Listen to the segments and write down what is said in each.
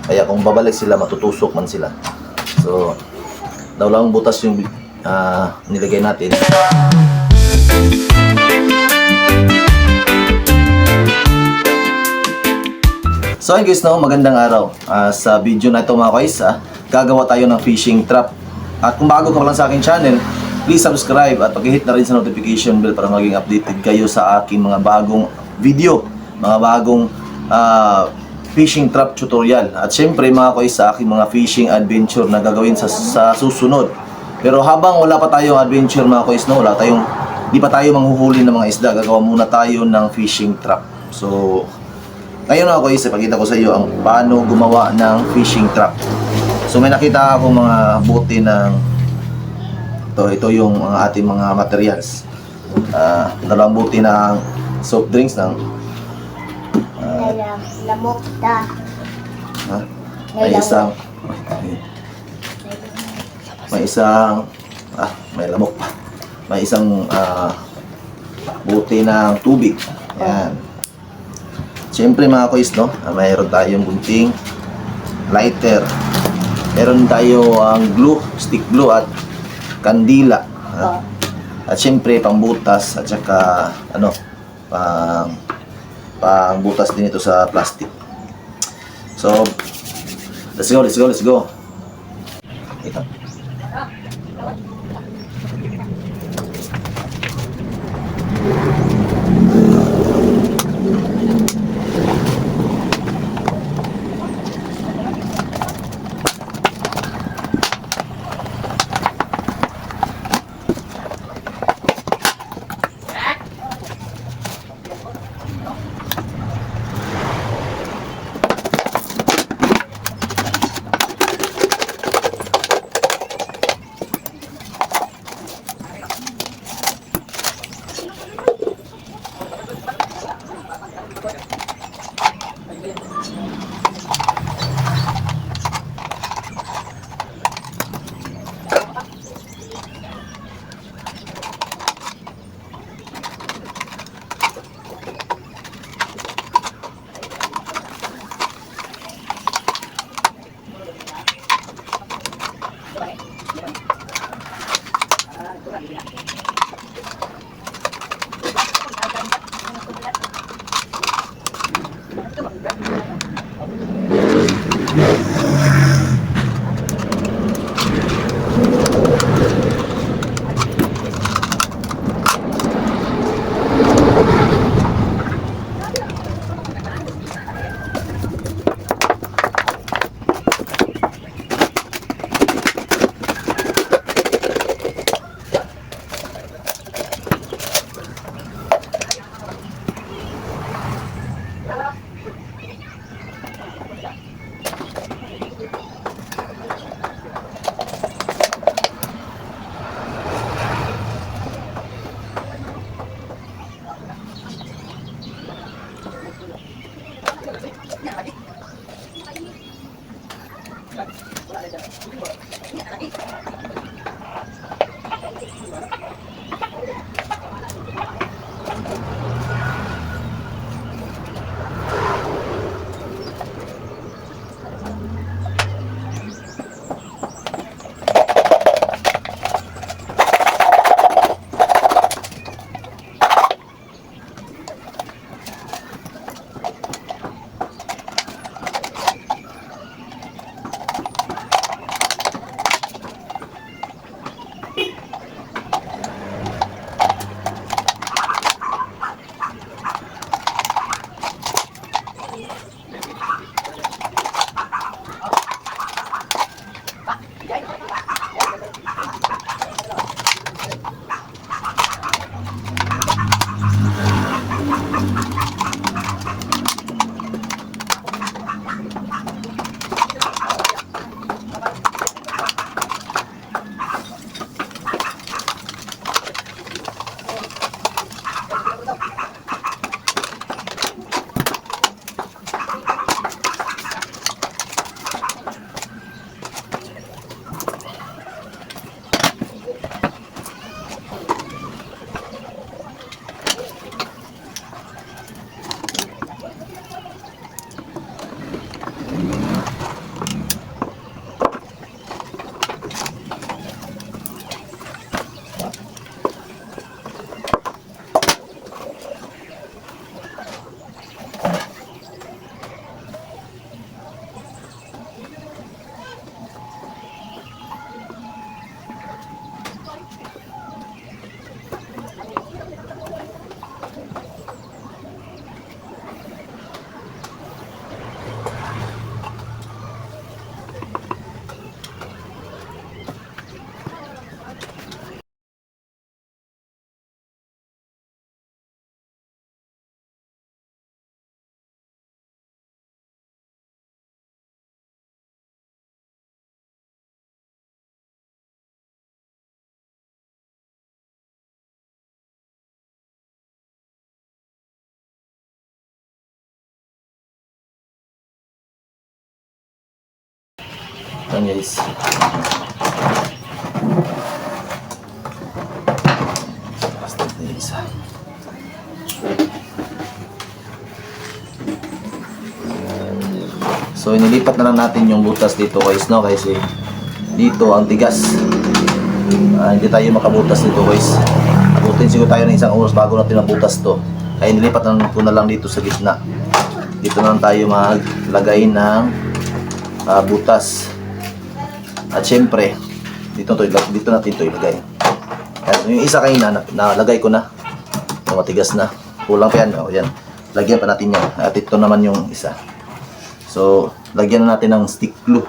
Kaya kung babalik sila, matutusok man sila. So, dalawang butas yung nilagay natin. So ayun guys, no, magandang araw. Sa video na ito mga guys, gagawa tayo ng fishing trap. At kung bago ka pa lang sa aking channel, please subscribe at pag-hit na rin sa notification bell para maging updated kayo sa aking mga bagong video, mga bagong fishing trap tutorial. At syempre mga guys, sa aking mga fishing adventure na gagawin sa susunod. Pero habang wala pa tayong adventure mga guys, no, di pa tayo manghuhuli ng mga isda, gagawa muna tayo ng fishing trap. So ngayon ako ipakita ko sa iyo ang paano gumawa ng fishing trap. So may nakita ako mga bote ng ito yung ating mga materials. Dalawang bote ng soft drinks ng lamok da. May lamok pa. May isang bote ng tubig. Ayan. Siyempre mga kois, no, mayroon tayong bunting lighter. Meron tayo ang glue, stick glue at kandila. At siyempre pangbutas at saka pangbutas din ito sa plastic. So, let's go. Ito. Yan guys. Basta na yung isa. So inilipat na lang natin yung butas dito guys, no? Kasi dito ang tigas. Hindi tayo makabutas dito guys. Abutin siguro tayo ng isang oras bago natin mabutas to. Kaya inilipat na ko na lang dito sa gitna. Dito na lang tayo maglagay ng butas. At syempre, dito natin to ilagay. At yung isa kanina nalagay ko na. Matigas na. Kulang pa yan. O yan. Lagyan pa natin yan. At ito naman yung isa. So, lagyan na natin ng stick glue.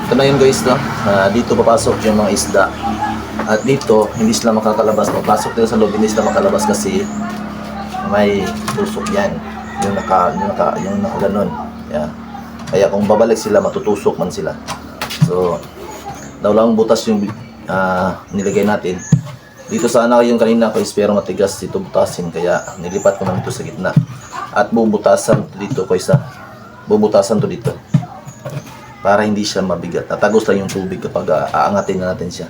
Ito na yun guys, no? Dito papasok yung mga isda. At dito, hindi sila makakalabas. Pagpasok nila sa loob, hindi sila makalabas kasi may tusok yan. Yung naka ganon. Yeah. Kaya kung babalik sila, matutusok man sila. So, dalawang butas yung nilagay natin. Dito sana yung kanina ko pero matigas dito butasin. Kaya nilipat ko naman ito sa gitna. At bubutasan dito ko isa. Bubutasan to dito. Para hindi siya mabigat. Tatagos lang yung tubig kapag aangatin na natin siya.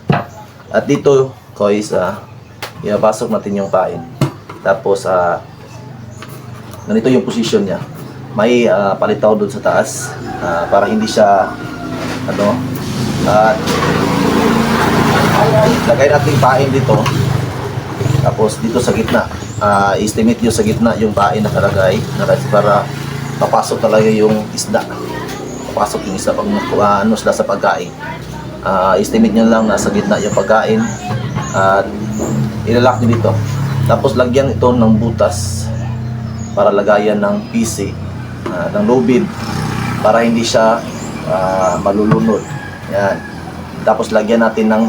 At dito, guys, pinapasok natin yung pain. Tapos, ganito yung position niya. May palitaw doon sa taas para hindi siya, lagay natin yung pain dito. Tapos, dito sa gitna. Estimate nyo sa gitna yung pain nakalagay para papasok talaga yung isda. Papasok yung isda pag sila sa pagkain. Estimate nyo lang nasa gitna yung pagkain at ilalak nyo dito. Tapos lagyan ito ng butas para lagayan ng PC, ng lubid para hindi siya malulunod. Yan. Tapos lagyan natin ng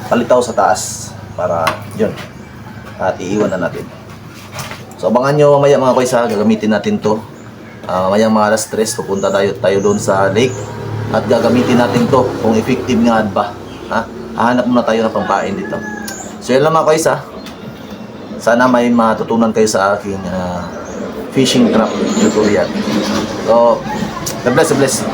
palitaw sa taas para yun. At iiwan na natin. So abangan nyo mamaya mga boys, gagamitin natin to. Mamayang mga alas 3 pupunta tayo doon sa lake. At gagamitin natin to kung effective nga ba. Hahanap muna tayo ng pampain dito. So yun lang mga guys, sana may matutunan kayo sa aking fishing trap tutorial. So, God bless.